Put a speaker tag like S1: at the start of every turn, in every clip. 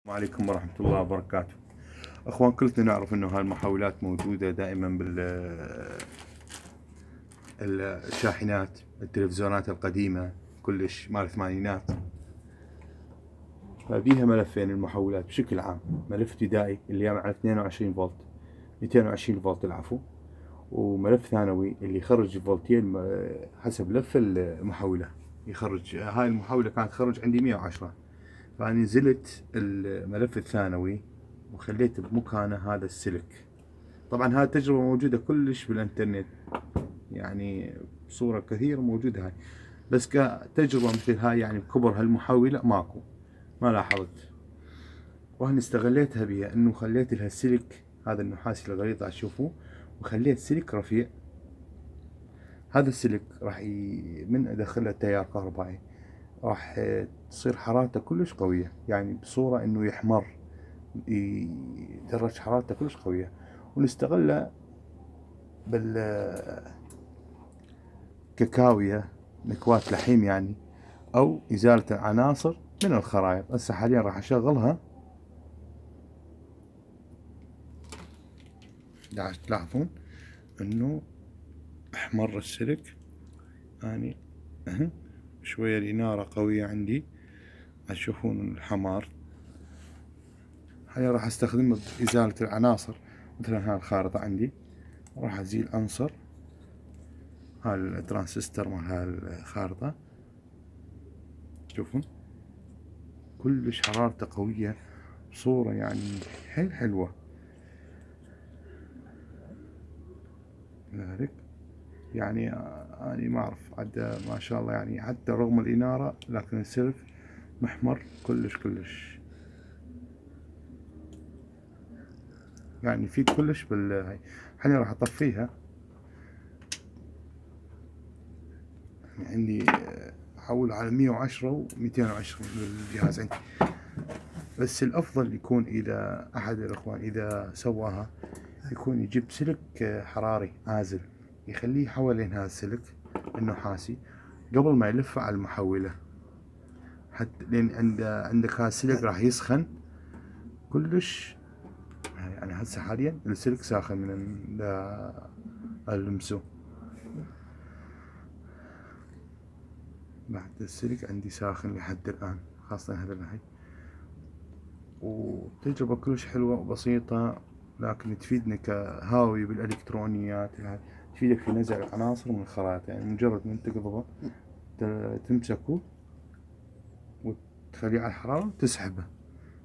S1: عليكم ورحمة الله وبركاته. اخوان، كلنا نعرف انه هاي المحاولات موجودة دائما بالشاحنات، التلفزيونات القديمة كلش مال الثمانينات. فبيها ملفين المحولات بشكل عام: ملف ابتدائي اللي يعمل 22 فولت 220 فولت العفو، وملف ثانوي اللي يخرج فولتين حسب لف المحولة. يخرج هاي المحولة كانت تخرج عندي 110، فأنا نزلت الملف الثانوي وخليت بمكانه هذا السلك. طبعا هاي التجربة موجودة كلش بالانترنت، يعني بصورة كثيرة موجودة هاي، بس كتجربة مثل هاي يعني بكبر هالمحولة ماكو، ما لاحظت. وهنا استغليتها بيها انه خليت لها السلك هذا النحاسي الغليظ تشوفوه، وخليت سلك رفيع. هذا السلك راح من ادخله التيار كهربائي راح تصير حرارته كلش قوية، يعني بصورة انه يحمر، درجة حرارته كلش قوية. ونستغله ككاوية، مكواة لحيم يعني، او ازالة العناصر من الخرائط. هسه حاليا راح اشغلها، تلاحظون انه احمر السلك يعني. شوية الانارة قوية عندي، تشوفون الحمار. حاليا راح استخدمه بازالة العناصر، مثلا هاي الخارطة عندي راح ازيل عنصر، هاي الترانسستور مال هاي الخارطة. تشوفون كلش حرارته قوية بصورة يعني حيل حلوة. ذلك يعني أنا ما أعرف عدا ما شاء الله، يعني حتى رغم الإنارة لكن السلك محمر كلش، يعني في كلش هاي. حاليا راح أطفيها، يعني عندي أحول على 110 و220 بالجهاز عندي. بس الأفضل يكون إذا أحد الإخوان إذا سواها يكون يجيب سلك حراري عازل، يخليه حوالين هذا السلك النحاسي قبل ما يلفه على المحولة، حتى لين عندك هذا السلك راح يسخن كلش. يعني هسه حاليا السلك ساخن من المسو، بعد السلك عندي ساخن لحد الآن، خاصة هذا الحي. وتجربة كلش حلوة وبسيطة، لكن تفيدنا كهاوي بالإلكترونيات، تفيدك في نزع العناصر من الخرائط. يعني مجرد من تقضبه تمسكه وتخليه على الحرارة وتسحبه،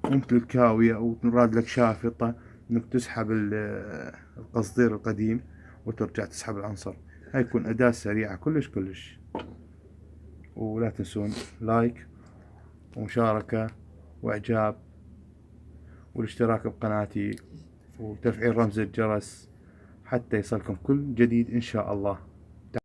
S1: مو مثل الكاوية أو تراد لك شافطة إنك تسحب القصدير القديم وترجع تسحب العنصر. هاي يكون أداة سريعة كلش. ولا تنسون لايك ومشاركة وإعجاب والاشتراك بقناتي وتفعيل رمز الجرس حتى يصلكم كل جديد إن شاء الله.